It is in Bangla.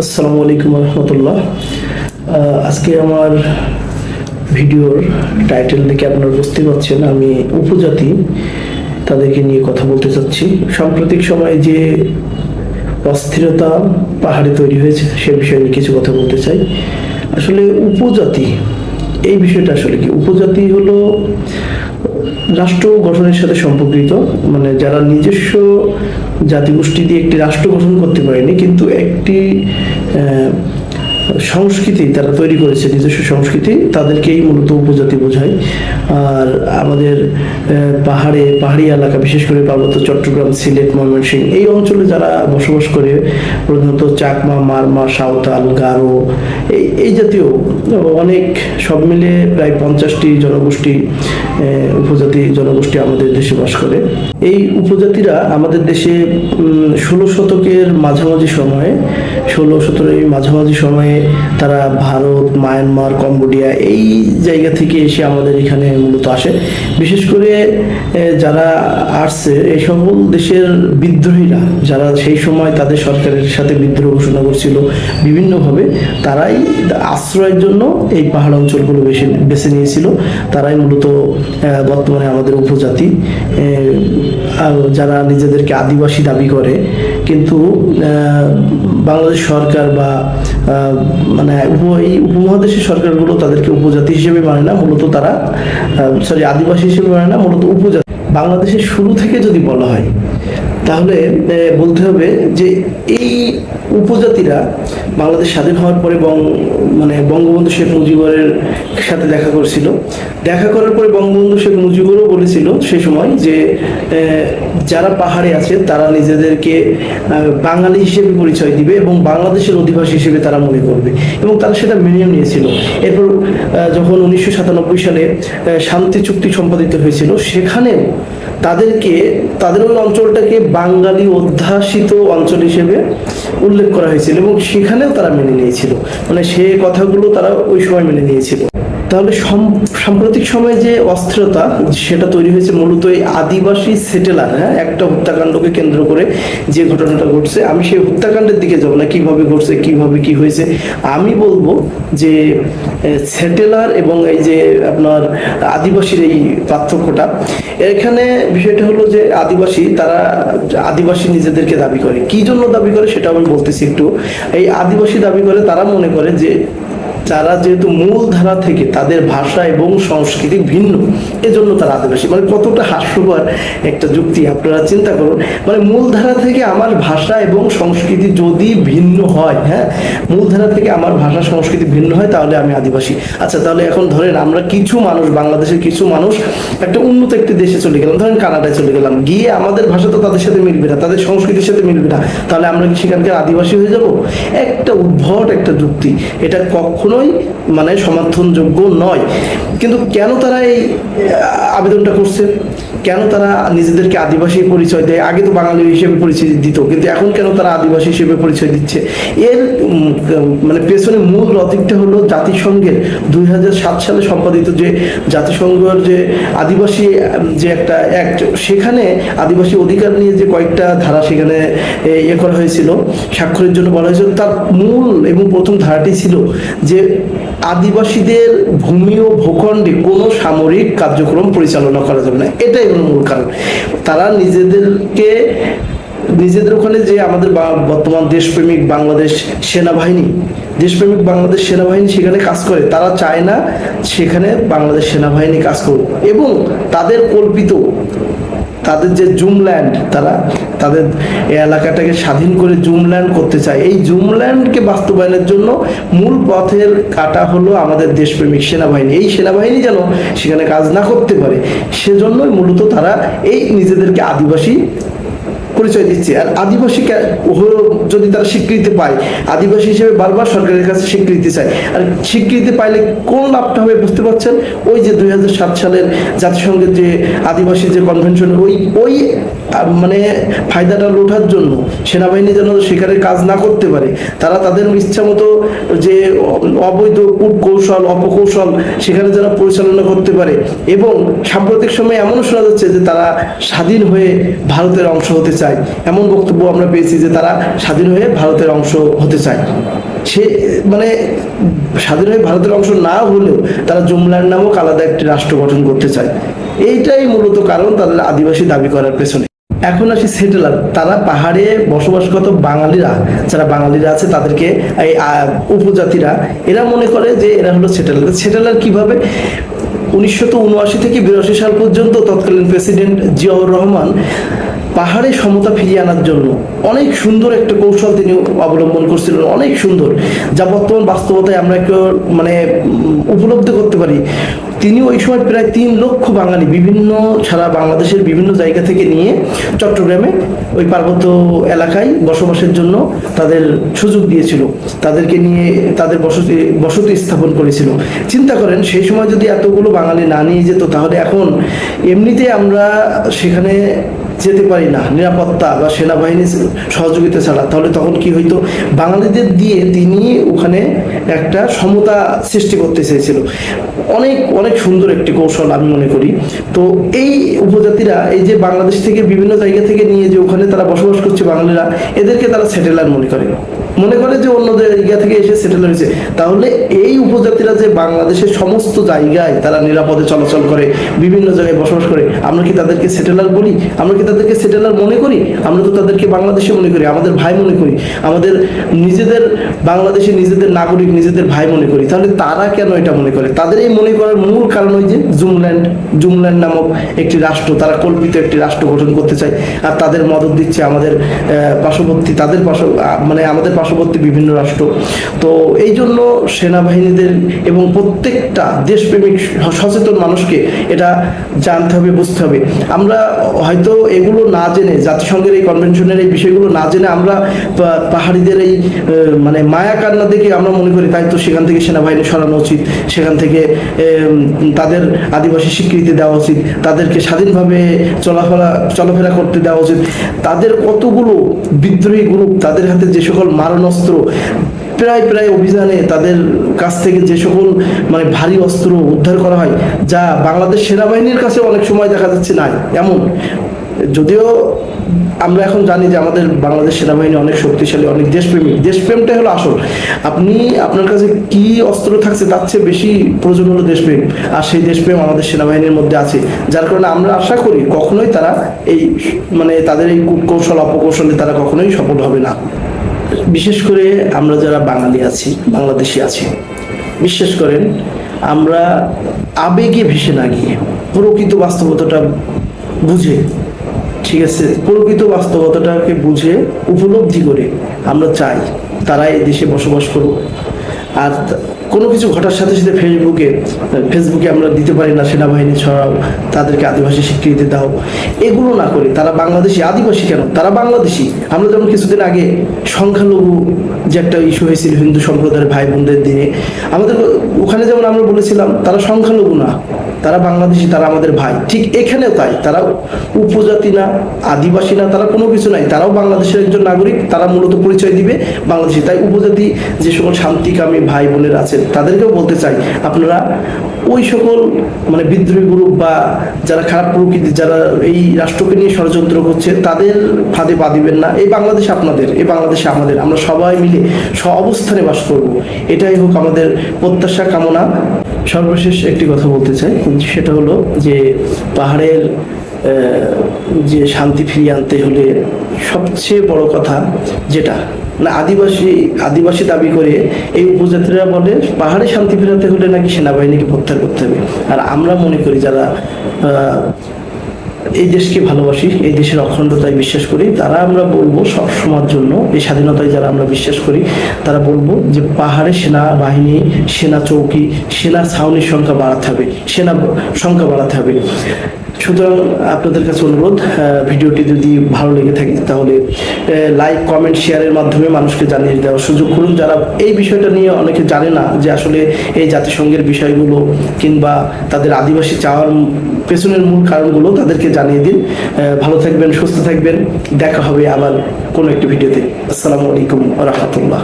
আসসালামু আলাইকুম রহমতুল্লাহ। আজকে আমার ভিডিওর টাইটেল দেখে আপনারা বুঝতে পারছেন আমি উপজাতি তাদেরকে নিয়ে কথা বলতে চাচ্ছি। সাম্প্রতিক সময়ে যে অস্থিরতা পাহাড়ে তৈরি হয়েছে সে বিষয়ে নিয়ে কিছু কথা বলতে চাই। আসলে উপজাতি এই বিষয়টা আসলে কি? উপজাতি হলো রাষ্ট্র গঠনের সাথে সম্পর্কিত, মানে যারা নিজস্ব জাতিগোষ্ঠী দিয়ে একটি রাষ্ট্র গঠন করতে পারেনি, কিন্তু একটি সংস্কৃতি তারা তৈরি করেছে, নিজস্ব সংস্কৃতি, তাদেরকেই মূলত উপজাতি বোঝায়। আর আমাদের পাহাড়ি এলাকা, বিশেষ করে পার্বত্য চট্টগ্রাম, সিলেট, ময়মনসিংহ এই অঞ্চলে যারা বসবাস করে, প্রধানত চাকমা, মারমা, সাঁওতাল, গারো, এই জাতীয় অনেক, সব মিলে প্রায় 50টি জনগোষ্ঠী, উপজাতি জনগোষ্ঠী আমাদের দেশে বাস করে। এই উপজাতিরা আমাদের দেশে 16 শতকের মাঝামাঝি সময়ে, 16-17 মাঝামাঝি সময়ে তারা ভারত, মায়ানমার, কম্বোডিয়া এই জায়গা থেকে এসে আমাদের এখানে মূলত আসে। বিশেষ করে যারা আসছে এই সকল দেশের বিদ্রোহীরা, যারা সেই সময় তাদের সরকারের সাথে বিদ্রোহ ঘোষণা করছিল বিভিন্নভাবে, তারাই আশ্রয়ের জন্য এই পাহাড় অঞ্চলগুলো বেছে নিয়েছিল। তারাই মূলত বর্তমানে আমাদের উপজাতি, যারা নিজেদেরকে আদিবাসী দাবি করে, কিন্তু বাংলাদেশ সরকার বা মানে এই উপমহাদেশের সরকারগুলো তাদেরকে উপজাতি হিসেবে মানে না, মূলত তারা আদিবাসী হিসেবে মানে না, মূলত উপজাতি। বাংলাদেশের শুরু থেকে যদি বলা হয় তাহলে বলতে হবে যে এই উপজাতিরা বাংলাদেশ স্বাধীন হওয়ার পরে বঙ্গবন্ধু শেখ মুজিবুরের সাথে দেখা করেছিল। দেখা করার পরে বঙ্গবন্ধু শেখ মুজিবুরও বলেছিল সেই সময় যে যারা পাহাড়ে আছে তারা নিজেদেরকে বাঙালি হিসেবে পরিচয় দিবে এবং বাংলাদেশের অধিবাসী হিসেবে তারা মনে করবে, এবং তারা সেটা মেনেও নিয়েছিল। এরপর যখন 1997 সালে শান্তি চুক্তি সম্পাদিত হয়েছিল, সেখানেও তাদের ওই অঞ্চলটাকে বাঙালি অধ্যাসিত অঞ্চল হিসেবে উল্লেখ করা হয়েছিল, এবং সেখানেও তারা মেনে নিয়েছিল, মানে সে কথাগুলো তারা ওই সময় মেনে নিয়েছিল। তাহলে সাম্প্রতিক সময়ে যে অস্থিরতা সেটা তৈরি হয়েছে মূলত এই আদিবাসী সেটেলার, একটা হত্যাকাণ্ডকে কেন্দ্র করে যে ঘটনাটা ঘটছে। আমি সেই হত্যাকাণ্ডের দিকে যাবো না, কিভাবে ঘটছে, কিভাবে কি হয়েছে। আমি বলবো যে সেটেলার এবং এই যে আপনার আদিবাসীর এই পার্থক্যটা, এখানে বিষয়টা হলো যে তারা আদিবাসী নিজেদেরকে দাবি করে। কি জন্য দাবি করে সেটা আমি বলতেছি একটু। এই আদিবাসী দাবি করে, তারা মনে করে যে যারা যেহেতু মূল ধারা থেকে তাদের ভাষা এবং সংস্কৃতি ভিন্ন, এজন্য তারা আদিবাসী। মানে কতটা হাস্যকর একটা যুক্তি, আপনারা চিন্তা করুন। মানে মূল ধারা থেকে আমার ভাষা এবং সংস্কৃতি যদি ভিন্ন হয়, মূল ধারা থেকে আমার ভাষা সংস্কৃতি ভিন্ন হয়, তাহলে আমি আদিবাসী। আচ্ছা, তাহলে এখন ধরেন আমরা কিছু মানুষ, বাংলাদেশের কিছু মানুষ একটা উন্নত একটি দেশে চলে গেলাম, ধরেন কানাডায় চলে গেলাম, গিয়ে আমাদের ভাষা তো তাদের সাথে মিলবে না, তাদের সংস্কৃতির সাথে মিলবে না, তাহলে আমরা কি সেখানকার আদিবাসী হয়ে যাব? একটা উদ্ভট একটা যুক্তি, এটা কখনোই মানে সমর্থনযোগ্য নয়। কিন্তু কেন তারা এই আবেদনটা করছে, কেন তারা নিজেদেরকে আদিবাসী পরিচয় দেয়? আগে তো বাঙালি হিসেবে পরিচয় দিত, কিন্তু এখন কেন তারা আদিবাসী হিসেবে পরিচয় দিচ্ছে? এর মানে পেছনে মূল লজিকটা হলো জাতিসংঘের 2007 সালে সম্পাদিত যে জাতিসংঘের যে আদিবাসী যে একটা অ্যাক্ট, সেখানে আদিবাসী অধিকার নিয়ে যে কয়েকটা ধারা সেখানে করা হয়েছিল, স্বাক্ষরের জন্য বলা হয়েছিল। তার মূল এবং প্রথম ধারাটি ছিল যে আদিবাসীদের ভূমি ও ভূখণ্ডে কোনো সামরিক কার্যক্রম পরিচালনা করা যাবে না। এটাই হলো মূল কারণ। তারা নিজেদের ওখানে যে আমাদের বর্তমান দেশপ্রেমিক বাংলাদেশ সেনাবাহিনী সেখানে কাজ করে, তারা চায় না সেখানে বাংলাদেশ সেনাবাহিনী কাজ করুক, এবং তাদের কল্পিত তাদের যে জুমল্যান্ড, তারা তাদের এলাকাটাকে স্বাধীন করে জুমল্যান্ড করতে চায়। এই জুমল্যান্ডকে বাস্তবায়নের জন্য মূল পথের কাটা হলো আমাদের দেশপ্রেমিক সেনাবাহিনী। এই সেনাবাহিনী যেন সেখানে কাজ না করতে পারে, সেজন্যই মূলত তারা এই নিজেদেরকে আদিবাসী পরিচয় দিচ্ছে। আর আদিবাসী যদি তারা স্বীকৃতি পায়, আদিবাসী হিসেবে বারবার সরকারের কাছে স্বীকৃতি চায়, আর স্বীকৃতি পাইলে কোন লাভটা হবে বুঝতে পারছেন? ওই যে 2007 সালের জাতিসংঘের যে আদিবাসী যে কনভেনশন, ওই মানে ফায়দাটা লোটার জন্য সেনাবাহিনী যেন সেখানে কাজ না করতে পারে, তারা তাদের ইচ্ছা মতো যে অবৈধ কূটকৌশল অপকৌশল সেখানে যারা পরিচালনা করতে পারে। এবং সাম্প্রতিক সময়ে এমনও শোনা যাচ্ছে যে তারা স্বাধীন হয়ে ভারতের অংশ হতে চায়, এমন বক্তব্য আমরা পেয়েছি যে তারা স্বাধীন হয়ে ভারতের অংশ হতে চায়। সে মানে স্বাধীন হয়ে ভারতের অংশ না হলেও তারা জুমল্যান্ড নামক আলাদা একটি রাষ্ট্র গঠন করতে চায়। এইটাই মূলত কারণ তাদের আদিবাসী দাবি করার পেছনে। এখন আসি সেটেলার, তারা পাহাড়ে বসবাসরত বাঙালিরা, যারা বাঙালিরা আছে তাদেরকে এই উপজাতিরা এরা মনে করে যে এরা হলো সেটেলার। সেটেলার কিভাবে? 1979 থেকে 82 সাল পর্যন্ত তৎকালীন প্রেসিডেন্ট জিয়াউর রহমান পাহাড়ে সমতা ফিরিয়ে আনার জন্য অনেক সুন্দর একটা কৌশল তিনি অবলম্বন করছিলেন, অনেক সুন্দর, যা বর্তমান বাস্তবতায় আমরা একটু মানে উপলব্ধি করতে পারি। তিনি ওই সময় প্রায় 3 লক্ষ বাঙালি বিভিন্ন সারা বাংলাদেশের বিভিন্ন জায়গা থেকে নিয়ে চট্টগ্রামে ওই পার্বত্য এলাকায় বসবাসের জন্য তাদের সুযোগ দিয়েছিল, তাদেরকে নিয়ে তাদের বসতি স্থাপন করেছিল। চিন্তা করেন সেই সময় যদি এতগুলো বাঙালি না নিয়ে যেত, তাহলে এখন এমনিতে আমরা সেখানে যেতে পারি না নিরাপত্তা বা সেনাবাহিনীর সহযোগিতা ছাড়া, তাহলে তখন কি হইতো? বাঙালিদের দিয়ে তিনি ওখানে একটা সমতা সৃষ্টি করতে চেয়েছিল। অনেক অনেক সুন্দর একটি কৌশল আমি মনে করি। তো এই উপজাতিরা এই যে বাংলাদেশ থেকে বিভিন্ন জায়গা থেকে নিয়ে যে ওখানে তারা বসবাস করছে বাঙালিরা, এদেরকে তারা সেটেলার মনে করে যে অন্য জায়গা থেকে এসে সেটেল হয়েছে। তাহলে এই উপজাতিরা যে বাংলাদেশের সমস্ত জায়গায় তারা নিরাপদে চলাচল করে, বিভিন্ন জায়গায় বসবাস করে, আমরা কি তাদেরকে সেটেলার বলি? আমরা কি তাদেরকে সেটেলার মনে করি? আমরা তো তাদেরকে বাংলাদেশে মনে করি, আমাদের ভাই মনে করি, আমাদের নিজেদের বাংলাদেশে নিজেদের নাগরিক, নিজেদের ভাই মনে করি। তাহলে তারা কেন এটা মনে করে? তাদের এই মনে করার মূল কারণ ওই যে জুমল্যান্ড নামক একটি রাষ্ট্র, তারা কল্পিত একটি রাষ্ট্র গঠন করতে চায়। আর তাদের মদত দিচ্ছে আমাদের পার্শ্ববর্তী, মানে আমাদের পার্শ্ববর্তী বিভিন্ন রাষ্ট্র। তো এই জন্য সেনাবাহিনীদের এবং প্রত্যেকটা দেশপ্রেমিক সচেতন মানুষকে এটা জানতে হবে, বুঝতে হবে। আমরা হয়তো এগুলো না জেনে, জাতিসংঘের এই কনভেনশনের এই বিষয়গুলো না জেনে আমরা পাহাড়িদের এই মানে মায়া কান্না দেখে আমরা মনে করি তাই তো সেখান থেকে সেনাবাহিনী সরানো উচিত, সেখান থেকে তাদের আদিবাসী স্বীকৃতি দেওয়া উচিত, তাদেরকে স্বাধীনভাবে চলাফেরা করতে দেওয়া উচিত। তাদের কতগুলো বিদ্রোহী গ্রুপ, তাদের হাতে যে সকল মারণাস্ত্র, প্রায় অভিযানে তাদের কাছ থেকে যে সকল মানে ভারী অস্ত্র উদ্ধার করা হয়, যা বাংলাদেশ সেনাবাহিনীর কাছে অনেক সময় দেখা যাচ্ছে নাই এমন। যদিও আমরা এখন জানি যে আমাদের বাংলাদেশ সেনাবাহিনী অনেক শক্তিশালী, অনেক দেশপ্রেমিক। দেশপ্রেমটাই হলো আসল। আপনার কাছে কি অস্ত্র থাকছে তার চেয়ে বেশি প্রয়োজন হলো দেশপ্রেম, আর সেই দেশপ্রেম আমাদের সেনাবাহিনীর মধ্যে আছে। যার কারণে আমরা আশা করি কখনোই তারা এই মানে তাদের এই কূটকৌশল অপকৌশলে তারা কখনোই সফল হবে না। বিশেষ করে আমরা যারা বাঙালি আছি, বাংলাদেশি আছি, বিশ্বাস করেন আমরা আবেগে ভেসে না গিয়ে প্রকৃত বাস্তবতাটা বুঝে, ঠিক আছে, প্রকৃত বাস্তবতাটাকে বুঝে উপলব্ধি করে আমরা চাই তারা এই দেশে বসবাস করুক। আর কোনো কিছু ঘটার সাথে সাথে ফেসবুকে আমরা দিতে পারি না সেনাবাহিনী ছড়াও, তাদেরকে আদিবাসী স্বীকৃতি দাও, এগুলো না করে তারা বাংলাদেশি। আদিবাসী কেন, তারা বাংলাদেশি। আমরা যেমন কিছুদিন আগে সংখ্যালঘু যে একটা ইস্যু হয়েছিল হিন্দু সম্প্রদায়ের ভাই বোনদের দিনে, আমাদের ওখানে যেমন আমরা বলেছিলাম তারা সংখ্যালঘু না, তারা বাংলাদেশি, তারা আমাদের ভাই। ঠিক এখানেও তাই, তারা উপজাতি না, আদিবাসী না, তারা কোনো কিছু নাই, তারাও বাংলাদেশের একজন নাগরিক, তারা মূলত পরিচয় দিবে বাংলাদেশি। তাই উপজাতি যে সকল শান্তিকামী ভাই বোনেরা আছেন তাদেরকেও বলতে চাই, আপনারা ওই সকল মানে বিদ্রোহী গ্রুপ বা যারা খারাপ প্রকৃতি, যারা এই রাষ্ট্রকে নিয়ে ষড়যন্ত্র করছে, তাদের ফাঁদে পা দিবেন না। এই বাংলাদেশ আপনাদের, এই বাংলাদেশে আমাদের, আমরা সবাই মিলে অবস্থানে বাস করব, এটাই হোক আমাদের প্রত্যাশা, কামনা। সর্বশেষ একটি কথা বলতে চাই, সেটা হলো যে পাহাড়ের যে শান্তি ফিরিয়ে আনতে হলে সবচেয়ে বড় কথা যেটা না, আদিবাসী দাবি করে এই উপজাতিরা বলে পাহাড়ে শান্তি ফেরাতে হলে নাকি সেনাবাহিনীকে প্রত্যাহার করতে হবে। আর আমরা মনে করি যারা এই দেশকে ভালোবাসি, এই দেশের অখণ্ডতায় বিশ্বাস করি, তারা আমরা বলবো সব সময়ের জন্য এই স্বাধীনতায় যারা আমরা বিশ্বাস করি, তারা বলবো যে পাহাড়ে সেনাবাহিনী, সেনা চৌকি, সেনা ছাউনির সংখ্যা বাড়াতে হবে, সেনা সংখ্যা বাড়াতে হবে। সুতরাং আপনাদের কাছে অনুরোধ, ভিডিওটি যদি ভালো লেগে থাকে তাহলে লাইক, কমেন্ট, শেয়ারের মাধ্যমে মানুষকে জানিয়ে দেওয়ার সুযোগ করুন। যারা এই বিষয়টা নিয়ে অনেকে জানে না যে আসলে এই জাতিসংঘের বিষয়গুলো কিংবা তাদের আদিবাসী চাওয়ার পেছনের মূল কারণগুলো তাদেরকে জানিয়ে দিন। ভালো থাকবেন, সুস্থ থাকবেন, দেখা হবে আবার কোনো একটি ভিডিওতে। আসসালামু আলাইকুম ওয়া রাহমাতুল্লাহ।